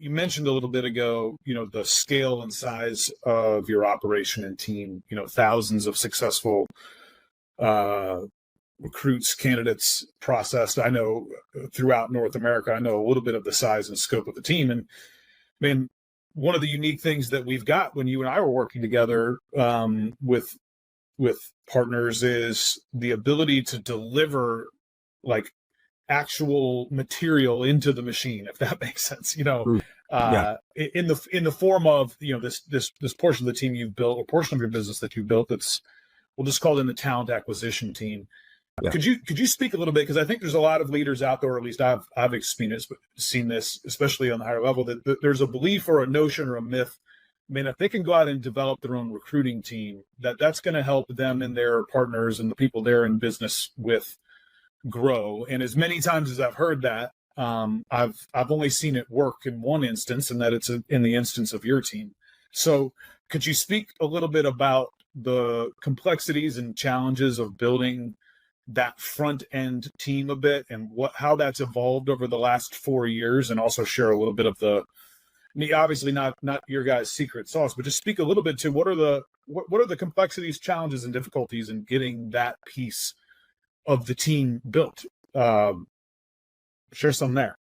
you mentioned a little bit ago, the scale and size of your operation and team, thousands of successful recruits, candidates processed. I know throughout North America, I know a little bit of the size and scope of the team. And man, one of the unique things that we've got when you and I were working together with partners is the ability to deliver like actual material into the machine, if that makes sense. Yeah. In the form of this portion of the team you've built, or portion of your business that you've built, that's, we'll just call it in the talent acquisition team. Yeah. Could you speak a little bit, because I think there's a lot of leaders out there, or at least I've experienced, seen this, especially on the higher level, that there's a belief or a notion or a myth. I mean, if they can go out and develop their own recruiting team, that's going to help them and their partners and the people they're in business with grow. And as many times as I've heard that, I've only seen it work in one instance, and that it's in the instance of your team. So could you speak a little bit about the complexities and challenges of building that front end team a bit, and how that's evolved over the last 4 years, and also share a little bit of obviously not your guys' secret sauce, but just speak a little bit to what are the complexities, challenges, and difficulties in getting that piece of the team built. Share some there.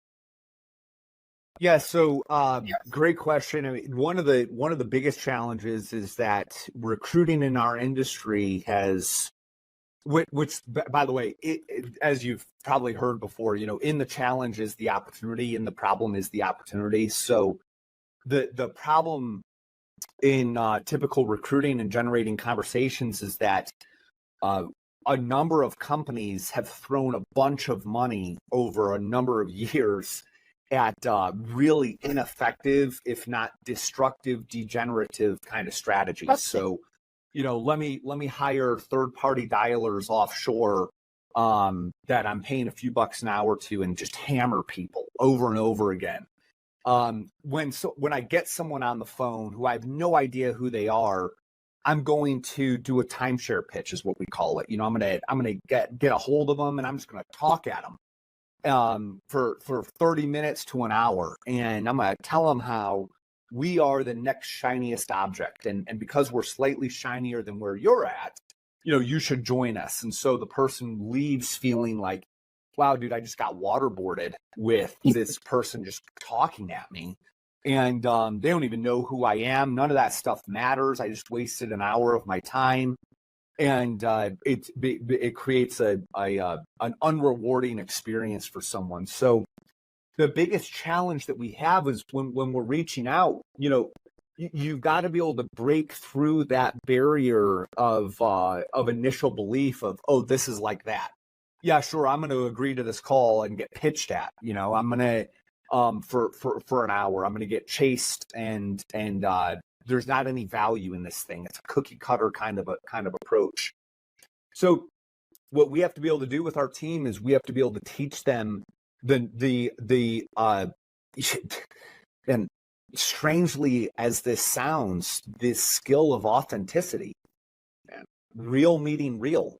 Yeah. So, great question. I mean, one of the biggest challenges is that recruiting in our industry has, which by the way, as you've probably heard before, in the challenge is the opportunity, and the problem is the opportunity. So the problem in typical recruiting and generating conversations is that a number of companies have thrown a bunch of money over a number of years at really ineffective, if not destructive, degenerative kind of strategies. So, let me hire third-party dialers offshore that I'm paying a few bucks an hour to, and just hammer people over and over again. When I get someone on the phone who I have no idea who they are, I'm going to do a timeshare pitch, is what we call it. I'm gonna get a hold of them, and I'm just gonna talk at them for 30 minutes to an hour, and I'm gonna tell them how we are the next shiniest object, and because we're slightly shinier than where you're at, you should join us. And so the person leaves feeling like, wow, dude, I just got waterboarded with this person just talking at me. And they don't even know who I am. None of that stuff matters. I just wasted an hour of my time. And it creates an unrewarding experience for someone. So the biggest challenge that we have is when we're reaching out, you've got to be able to break through that barrier of initial belief of, oh, this is like that. Yeah, sure, I'm going to agree to this call and get pitched at. I'm going to for an hour, I'm going to get chased, and there's not any value in this thing. It's a cookie cutter kind of approach. So what we have to be able to do with our team is we have to be able to teach them the and strangely as this sounds, this skill of authenticity, real meeting real.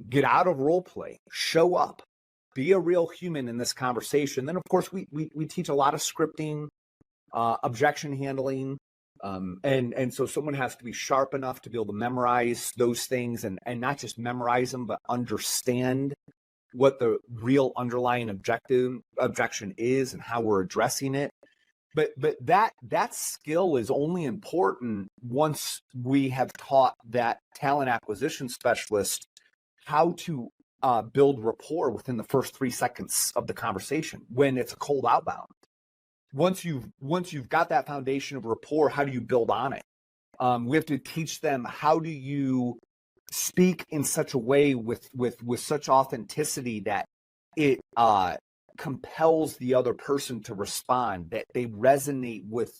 Get out of role play, show up, be a real human in this conversation. Then, of course, we teach a lot of scripting, objection handling, and so someone has to be sharp enough to be able to memorize those things, and not just memorize them, but understand what the real underlying objection is and how we're addressing it. But that skill is only important once we have taught that talent acquisition specialist how to build rapport within the first 3 seconds of the conversation when it's a cold outbound. Once you've got that foundation of rapport, how do you build on it? We have to teach them, how do you speak in such a way with such authenticity that it compels the other person to respond, that they resonate with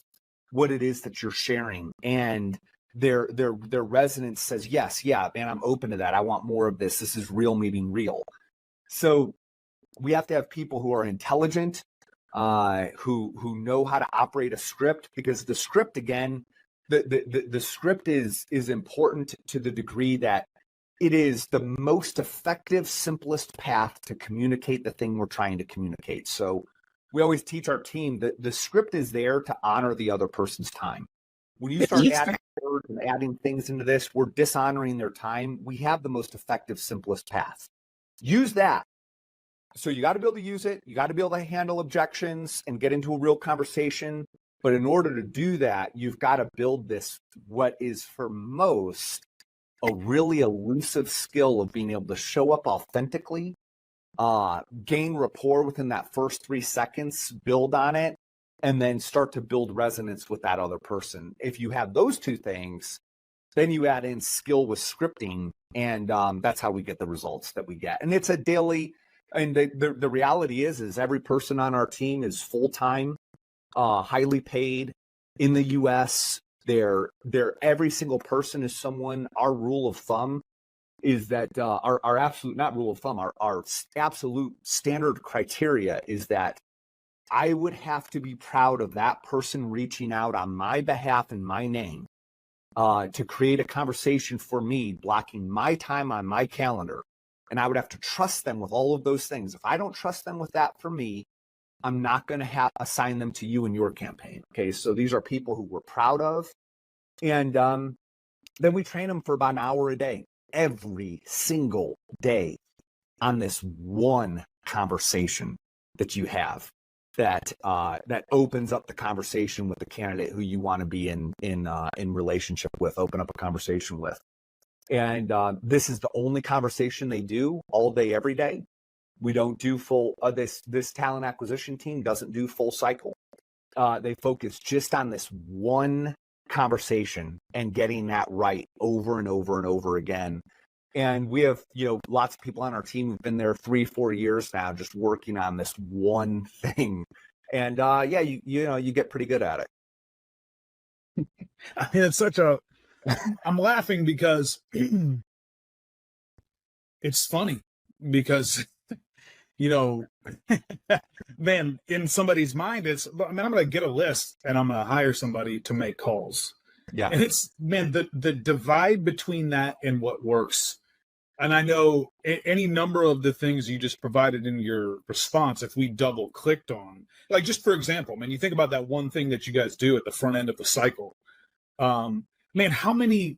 what it is that you're sharing, and their resonance says, yes, yeah, man, I'm open to that. I want more of this. This is real meeting real. So we have to have people who are intelligent, who know how to operate a script, because the script, again, the script is important to the degree that it is the most effective, simplest path to communicate the thing we're trying to communicate. So we always teach our team that the script is there to honor the other person's time. When you start adding words and adding things into this, we're dishonoring their time. We have the most effective, simplest path. Use that. So you got to be able to use it. You got to be able to handle objections and get into a real conversation. But in order to do that, you've got to build this, what is for most a really elusive skill of being able to show up authentically, gain rapport within that first 3 seconds, build on it, and then start to build resonance with that other person. If you have those two things, then you add in skill with scripting, and that's how we get the results that we get. And it's a daily, and the reality is every person on our team is full-time, highly paid in the US. They're every single person is someone. Our rule of thumb is that our absolute, not rule of thumb, our absolute standard criteria is that I would have to be proud of that person reaching out on my behalf in my name to create a conversation for me, blocking my time on my calendar. And I would have to trust them with all of those things. If I don't trust them with that for me, I'm not going to assign them to you in your campaign. Okay, so these are people who we're proud of. And then we train them for about an hour a day, every single day, on this one conversation that you have that opens up the conversation with the candidate who you want to be in relationship with, open up a conversation with. And this is the only conversation they do all day, every day. We don't do full, this talent acquisition team doesn't do full cycle. They focus just on this one conversation and getting that right over and over and over again. And we have, lots of people on our team who've been there 3-4 years now, just working on this one thing. And you get pretty good at it. I mean, it's such a, I'm laughing because it's funny because, man, in somebody's mind, I'm going to get a list and I'm going to hire somebody to make calls. Yeah. And it's, man, the divide between that and what works. And I know any number of the things you just provided in your response, if we double clicked on, like just for example, man, you think about that one thing that you guys do at the front end of the cycle. Man, how many,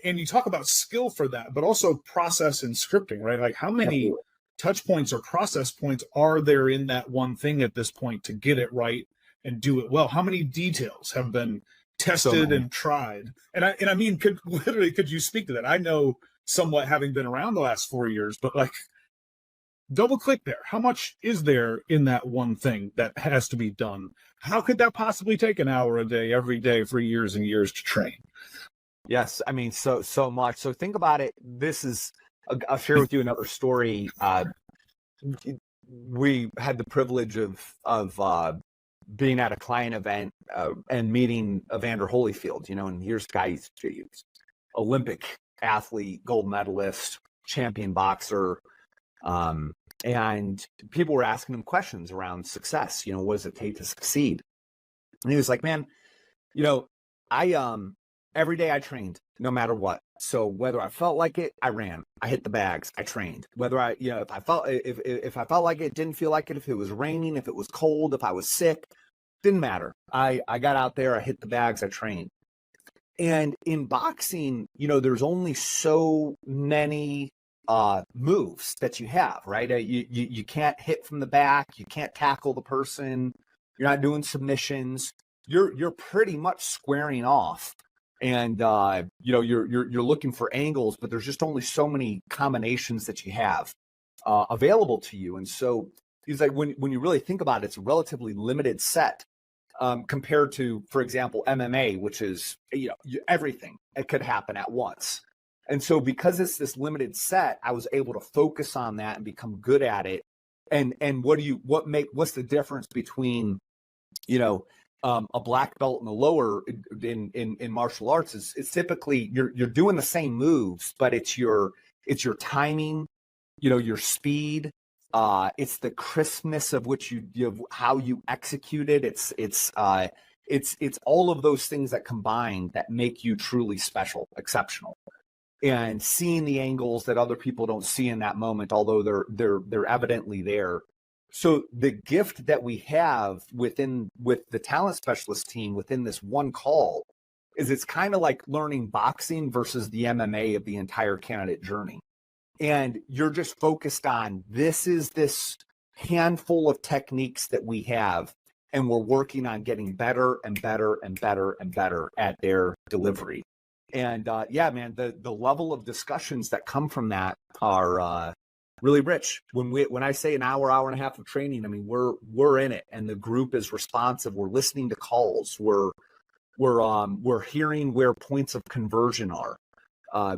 and you talk about skill for that, but also process and scripting, right? Like how many touch points or process points are there in that one thing at this point to get it right and do it well? How many details have been tested and tried? And I mean, could you speak to that? I know somewhat having been around the last 4 years, but like double click there. How much is there in that one thing that has to be done? How could that possibly take an hour a day, every day for years and years to train? Yes. I mean, so much. So think about it. I'll share with you another story. We had the privilege of being at a client event and meeting Evander Holyfield, and here's a guy, he's Olympic athlete, gold medalist, champion boxer. And people were asking him questions around success. What does it take to succeed? And he was like, man, I, every day I trained no matter what. So whether I felt like it, I ran, I hit the bags, I trained. Whether if I felt like it, didn't feel like it, if it was raining, if it was cold, if I was sick, didn't matter. I got out there, I hit the bags, I trained. And in boxing, there's only so many moves that you have, right? You can't hit from the back, you can't tackle the person, you're not doing submissions, you're pretty much squaring off. And you're looking for angles, but there's just only so many combinations that you have available to you. And so he's like, when you really think about it, it's a relatively limited set compared to, for example, MMA, which is everything. It could happen at once. And so because it's this limited set, I was able to focus on that and become good at it. And what's the difference between a black belt and a lower in martial arts is it's you're doing the same moves, but it's your timing, your speed, it's the crispness of which how you execute it. It's all of those things that combine that make you truly special, exceptional. And seeing the angles that other people don't see in that moment, although they're evidently there. So the gift that we have with the talent specialist team within this one call is it's kind of like learning boxing versus the MMA of the entire candidate journey. And you're just focused on this handful of techniques that we have, and we're working on getting better and better and better and better at their delivery. And yeah, man, the level of discussions that come from that are really rich. When I say an hour and a half of training, I mean we're in it, and the group is responsive. We're listening to calls. We're hearing where points of conversion are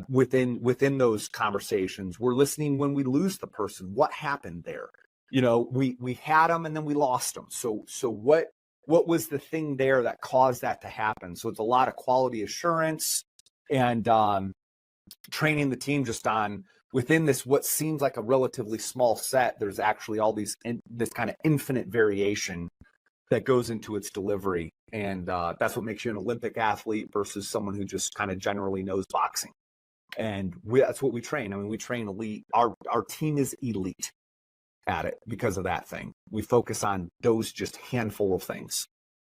within those conversations. We're listening when we lose the person. What happened there? You know, we had them and then we lost them. So what was the thing there that caused that to happen? So it's a lot of quality assurance and training the team just on within this what seems like a relatively small set. There's actually all this kind of infinite variation that goes into its delivery, and that's what makes you an Olympic athlete versus someone who just kind of generally knows boxing. And that's what we train. I mean, we train elite. Our team is elite at it because of that thing. We focus on those just handful of things.